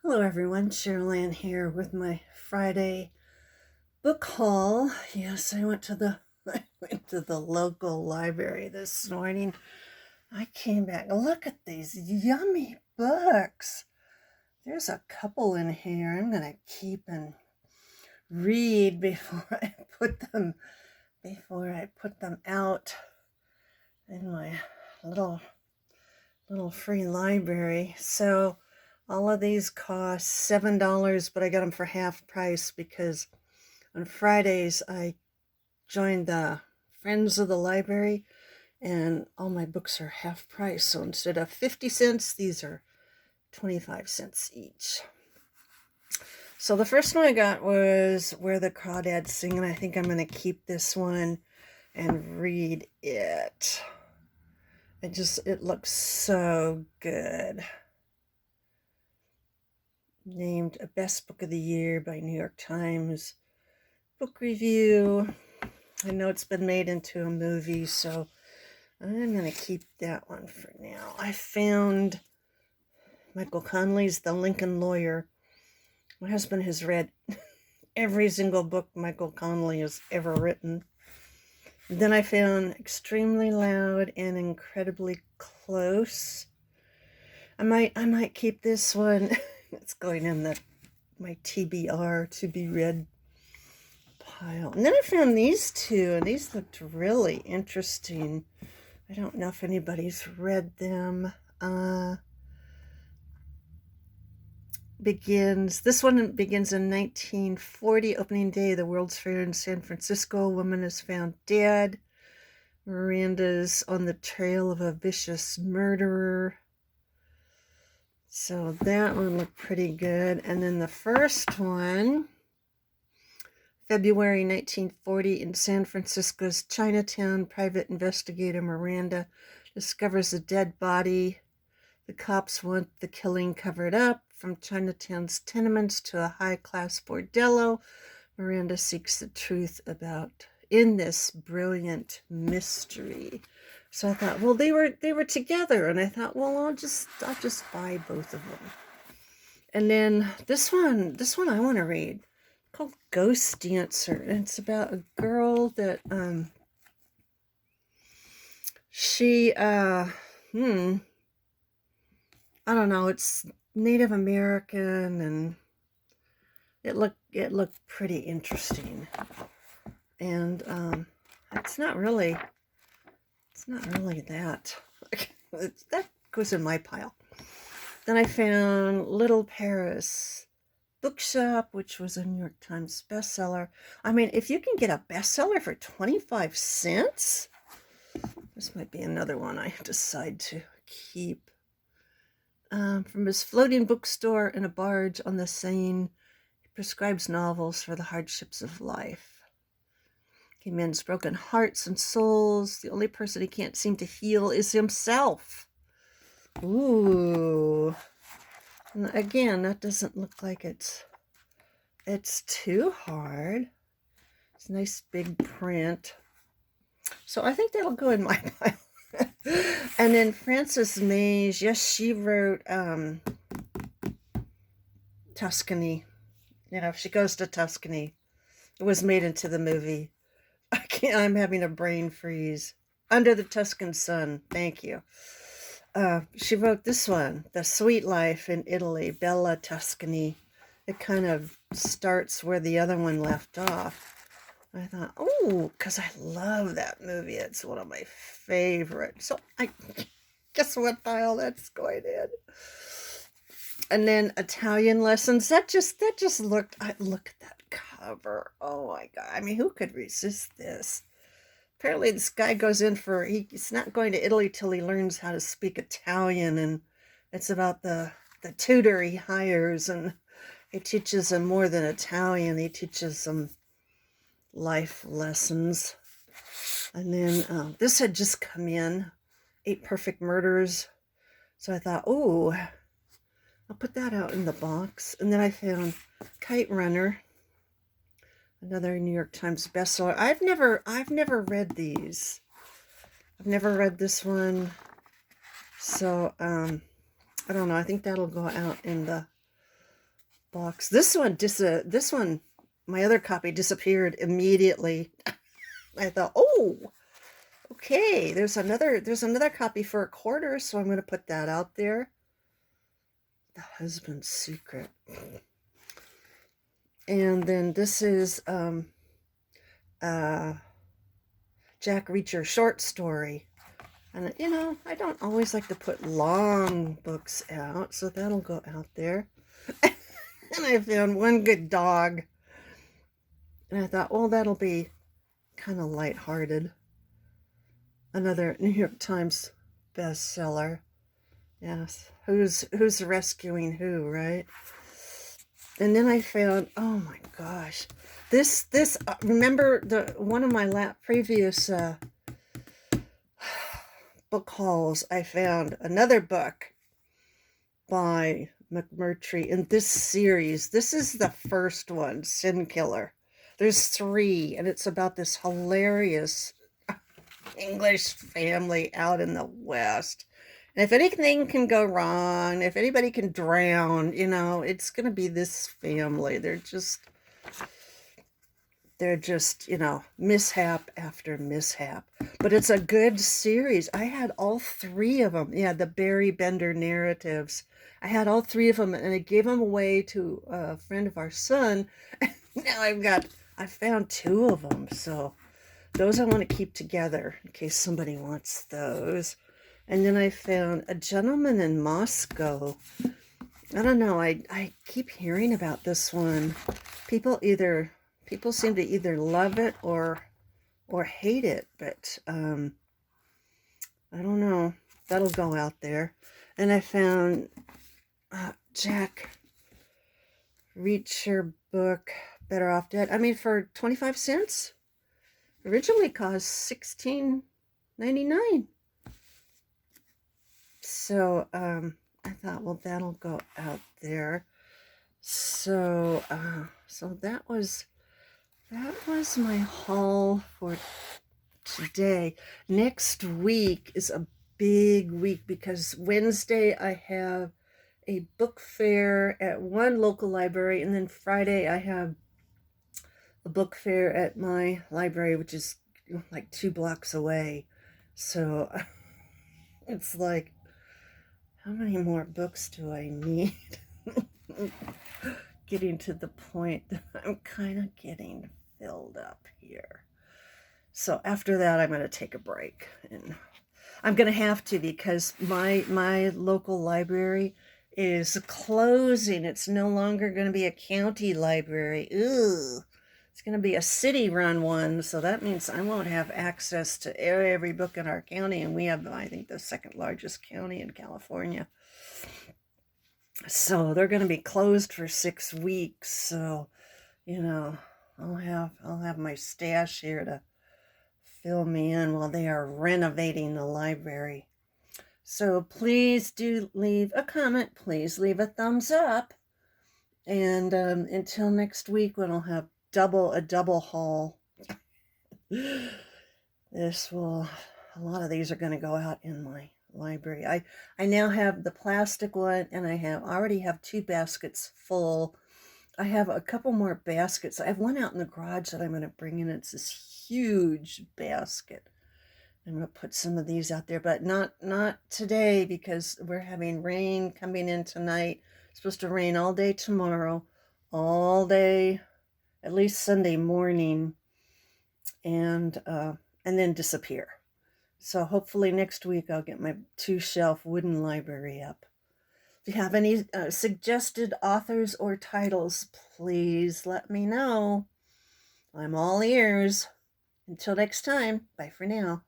Hello everyone, Cheryl Ann here with my Friday book haul. Yes, I went to the I went to the local library this morning. I came back. Look at these yummy books. There's a couple in here I'm gonna keep and read before I put them out in my little free library. So all of these cost $7, but I got them for half price because on Fridays I joined the Friends of the Library and all my books are half price. So instead of 50 cents, these are 25 cents each. So the first one I got was Where the Crawdads Sing, and I think I'm going to keep this one and read it. It looks so good. Named a Best Book of the Year by New York Times Book Review. I know it's been made into a movie, so I'm going to keep that one for now. I found Michael Connelly's The Lincoln Lawyer. My husband has read every single book Michael Connelly has ever written. And then I found Extremely Loud and Incredibly Close. I might keep this one. It's going in my TBR, to be read pile. And then I found these two, and these looked really interesting. I don't know if anybody's read them. This one begins in 1940, opening day of the World's Fair in San Francisco. A woman is found dead. Miranda's on the trail of a vicious murderer. So that one looked pretty good. And then the first one, February 1940, in San Francisco's Chinatown, private investigator Miranda discovers a dead body. The cops want the killing covered up. From Chinatown's tenements to a high-class bordello, Miranda seeks the truth in this brilliant mystery. So I thought, well, they were together, and I thought, well, I'll just buy both of them. And then this one I want to read, called Ghost Dancer, and it's about a girl that she I don't know, it's Native American, and it looked pretty interesting. And it's not really that. That goes in my pile. Then I found Little Paris Bookshop, which was a New York Times bestseller. I mean, if you can get a bestseller for 25 cents, this might be another one I decide to keep. From his floating bookstore in a barge on the Seine, he prescribes novels for the hardships of life. He mends broken hearts and souls. The only person he can't seem to heal is himself. Ooh. And again, that doesn't look like it's too hard. It's nice big print. So I think that'll go in my pile. And then Frances Mage, yes, she wrote Tuscany. You know, she goes to Tuscany. It was made into the movie. I'm having a brain freeze. Under the Tuscan Sun. Thank you. She wrote this one, The Sweet Life in Italy, Bella Tuscany. It kind of starts where the other one left off. I thought, oh, because I love that movie. It's one of my favorites. So I guess what pile that's going in. And then Italian Lessons. That just looked. Look at that cover. Oh my God. I mean, who could resist this? Apparently this guy goes in for, he's not going to Italy till he learns how to speak Italian, and it's about the tutor he hires, and he teaches him more than Italian. He teaches him life lessons. And then this had just come in, 8 Perfect Murders. So I thought, oh, I'll put that out in the box. And then I found Kite Runner, another New York Times bestseller. I've never read these. I've never read this one. So I don't know. I think that'll go out in the box. This one, my other copy disappeared immediately. I thought, oh, okay, there's another copy for a quarter, so I'm going to put that out there. The Husband's Secret. And then this is Jack Reacher short story. And I don't always like to put long books out, so that'll go out there. And I found One Good Dog. And I thought, well, that'll be kind of lighthearted. Another New York Times bestseller. Yes. Who's rescuing who, right? And then I found, oh my gosh, this remember the one of my previous book hauls, I found another book by McMurtry in this series. This is the first one, Sin Killer. There's 3, and it's about this hilarious English family out in the West. And if anything can go wrong, if anybody can drown, it's going to be this family. They're just, mishap after mishap. But it's a good series. I had all 3 of them. Yeah, the Barry Bender narratives. I had all 3 of them, and I gave them away to a friend of our son. Now I found 2 of them. So those I want to keep together in case somebody wants those. And then I found A Gentleman in Moscow. I don't know. I keep hearing about this one. People seem to either love it or hate it, but I don't know. That'll go out there. And I found Jack Reacher book, Better Off Dead. I mean, for 25 cents. Originally cost $16.99. So I thought, well, that'll go out there. So that was my haul for today. Next week is a big week because Wednesday I have a book fair at one local library, and then Friday I have a book fair at my library, which is like 2 blocks away. So it's like, how many more books do I need? Getting to the point that I'm kind of getting filled up here. So after that, I'm going to take a break, and I'm going to have to because my local library is closing. It's no longer going to be a county library. Ooh. It's going to be a city-run one, so that means I won't have access to every book in our county, and we have, I think, the second largest county in California. So they're going to be closed for 6 weeks. So, I'll have my stash here to fill me in while they are renovating the library. So please do leave a comment. Please leave a thumbs up. And until next week, when I'll have a double haul. A lot of these are going to go out in my library. I now have the plastic one, and I already have 2 baskets full. I have a couple more baskets. I have one out in the garage that I'm going to bring in. It's this huge basket. I'm going to put some of these out there, but not today because we're having rain coming in tonight. It's supposed to rain all day tomorrow, all day, at least Sunday morning, and then disappear. So hopefully next week I'll get my 2-shelf wooden library up. If you have any suggested authors or titles, please let me know. I'm all ears. Until next time, bye for now.